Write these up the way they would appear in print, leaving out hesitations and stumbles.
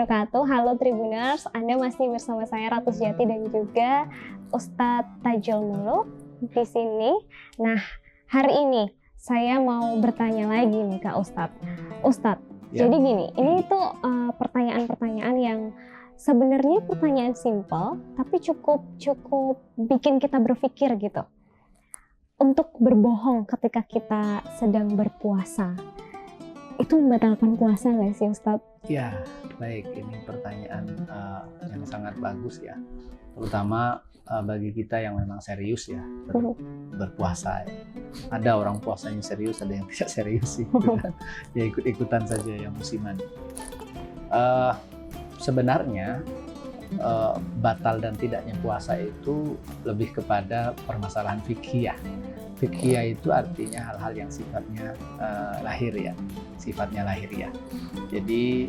wabarakatuh. Halo Tribuners, Anda masih bersama saya Ratu Sejati dan juga Ustadz Tajul Muluk di sini. Nah, hari ini saya mau bertanya lagi nih Kak Ustadz. Ustadz, jadi gini, ini tuh pertanyaan-pertanyaan yang sebenarnya pertanyaan simpel, tapi cukup bikin kita berpikir gitu. Untuk berbohong ketika kita sedang berpuasa, itu membatalkan puasa nggak sih Ustadz? Ya, baik. Ini pertanyaan yang sangat bagus ya. Terutama bagi kita yang memang serius ya berpuasa. Ada orang puasanya serius, ada yang tidak serius sih. Ya ikut-ikutan saja yang musiman. Sebenarnya batal dan tidaknya puasa itu lebih kepada permasalahan fikih. Fikih itu artinya hal-hal yang sifatnya lahiriah, sifatnya lahiriah. Jadi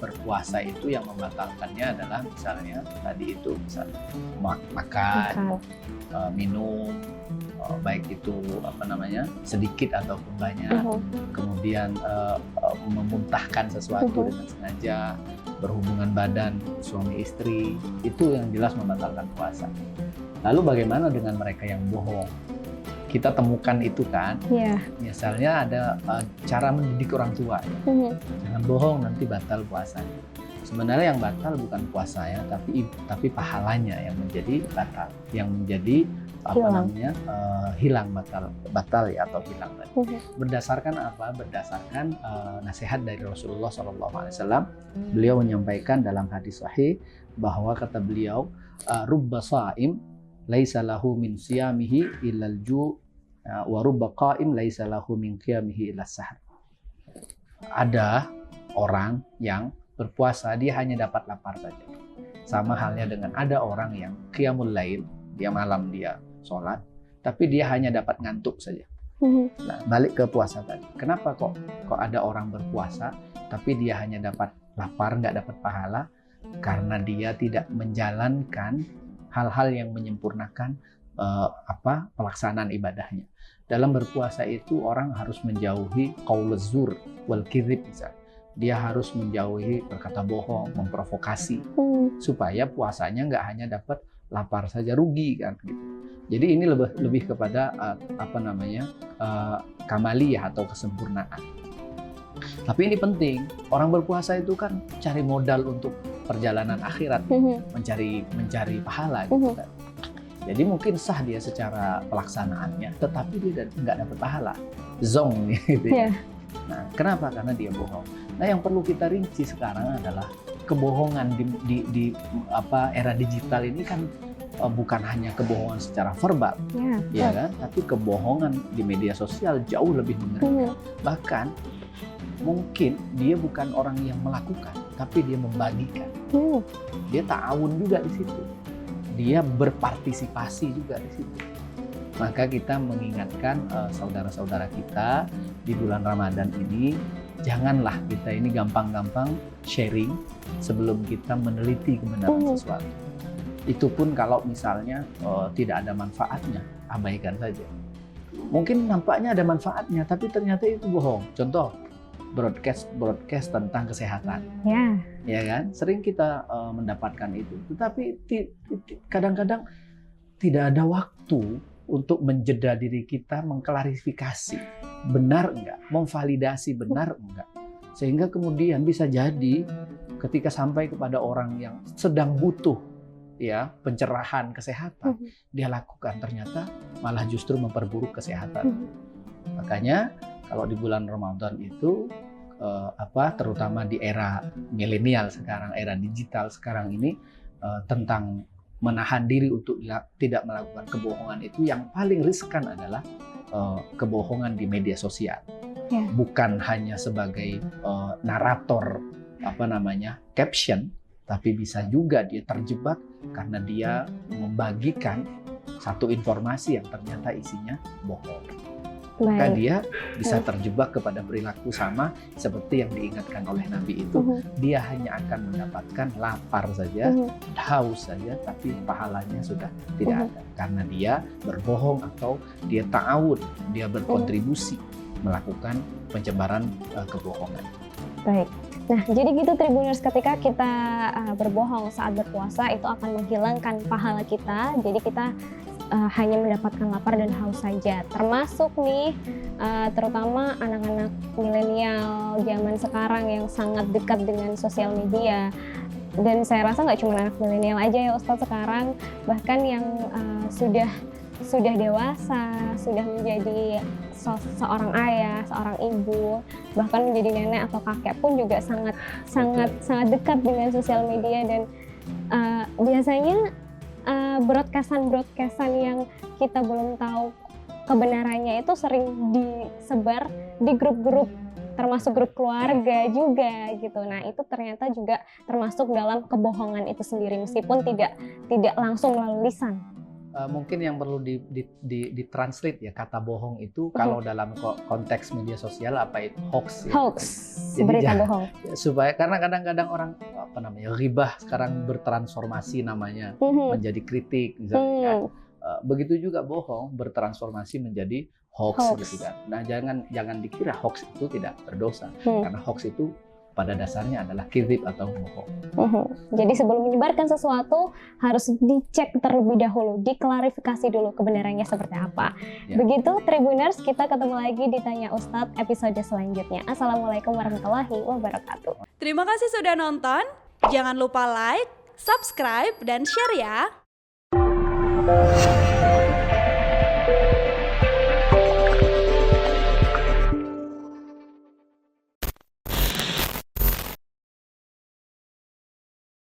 berpuasa itu yang membatalkannya adalah misalnya tadi itu misalnya makan, minum, baik itu sedikit ataupun banyak, kemudian memuntahkan sesuatu dengan sengaja, berhubungan badan suami istri, itu yang jelas membatalkan puasa. Lalu bagaimana dengan mereka yang bohong? Kita temukan itu kan, misalnya ada cara mendidik orang tua, jangan bohong nanti batal puasanya. Sebenarnya yang batal bukan puasa ya, tapi pahalanya yang menjadi batal, yang menjadi hilang batal ya atau hilang. Berdasarkan apa? Berdasarkan nasihat dari Rasulullah SAW. Beliau menyampaikan dalam hadis sahih bahwa kata beliau, rubba sha'im laisa lahu min siyamihi illal ju' wa rubba qa'im laisa lahu min qiyamihi illas sahar. Ada orang yang berpuasa dia hanya dapat lapar saja. Sama halnya dengan ada orang yang qiyamul lail, dia malam dia sholat, tapi dia hanya dapat ngantuk saja. Nah, balik ke puasa tadi. Kenapa kok ada orang berpuasa tapi dia hanya dapat lapar, nggak dapat pahala? Karena dia tidak menjalankan hal-hal yang menyempurnakan pelaksanaan ibadahnya. Dalam berpuasa itu orang harus menjauhi qauluz zur wal kizib misalnya. Dia harus menjauhi berkata bohong, memprovokasi, supaya puasanya nggak hanya dapat lapar saja, rugi kan gitu. Jadi ini lebih kepada kamaliyah atau kesempurnaan. Tapi ini penting, orang berpuasa itu kan cari modal untuk perjalanan akhirat, mencari pahala gitu kan. Jadi mungkin sah dia secara pelaksanaannya, tetapi dia nggak dapat pahala, zong gitu ya. Nah, kenapa? Karena dia bohong. Nah, yang perlu kita rinci sekarang adalah kebohongan di era digital ini kan bukan hanya kebohongan secara verbal, ya kan? Tapi kebohongan di media sosial jauh lebih mengerikan. Bahkan mungkin dia bukan orang yang melakukan, tapi dia membagikan. Dia ta'awun juga di situ. Dia berpartisipasi juga di situ. Maka kita mengingatkan saudara-saudara kita di bulan Ramadan ini, janganlah kita ini gampang-gampang sharing sebelum kita meneliti kebenaran sesuatu. Itu pun kalau misalnya tidak ada manfaatnya, abaikan saja. Mungkin nampaknya ada manfaatnya, tapi ternyata itu bohong. Contoh, broadcast tentang kesehatan, ya kan? Sering kita mendapatkan itu, tetapi kadang-kadang tidak ada waktu untuk menjeda diri kita, mengklarifikasi benar enggak, memvalidasi benar enggak, sehingga kemudian bisa jadi ketika sampai kepada orang yang sedang butuh ya pencerahan kesehatan, dia lakukan ternyata malah justru memperburuk kesehatan. Makanya kalau di bulan Ramadan itu terutama di era milenial sekarang, era digital sekarang ini, tentang menahan diri untuk tidak melakukan kebohongan itu yang paling riskan adalah kebohongan di media sosial. Bukan hanya sebagai narator caption, tapi bisa juga dia terjebak karena dia membagikan satu informasi yang ternyata isinya bohong. Maka dia bisa terjebak kepada perilaku sama seperti yang diingatkan oleh Nabi itu. Dia hanya akan mendapatkan lapar saja, haus saja, tapi pahalanya sudah tidak ada. Karena dia berbohong atau dia ta'awun, dia berkontribusi melakukan penyebaran kebohongan. Baik, Nah, jadi gitu Tribuners, ketika kita berbohong saat berpuasa itu akan menghilangkan pahala kita. Jadi kita hanya mendapatkan lapar dan haus saja. Termasuk nih, terutama anak-anak milenial zaman sekarang yang sangat dekat dengan sosial media. Dan saya rasa nggak cuma anak milenial aja ya Ustadz sekarang, bahkan yang sudah dewasa, sudah menjadi seorang ayah, seorang ibu, bahkan menjadi nenek atau kakek pun juga sangat dekat dengan sosial media. Dan biasanya broadcast-broadcastan yang kita belum tahu kebenarannya itu sering disebar di grup-grup, termasuk grup keluarga juga gitu. Nah, itu ternyata juga termasuk dalam kebohongan itu sendiri, meskipun tidak langsung melalui lisan. Mungkin yang perlu ditranslate ya kata bohong itu kalau dalam konteks media sosial apa itu hoax. Ya. Hoax, berita bohong. Supaya karena kadang-kadang orang ghibah sekarang bertransformasi namanya menjadi kritik misalnya. Begitu juga bohong bertransformasi menjadi hoax. Gitu kan. Nah, jangan dikira hoax itu tidak berdosa karena hoax itu pada dasarnya adalah kizib atau bohong. Jadi sebelum menyebarkan sesuatu harus dicek terlebih dahulu, diklarifikasi dulu kebenarannya seperti apa. Ya. Begitu Tribuners, kita ketemu lagi di Tanya Ustadz episode selanjutnya. Assalamualaikum warahmatullahi wabarakatuh. Terima kasih sudah nonton. Jangan lupa like, subscribe, dan share ya.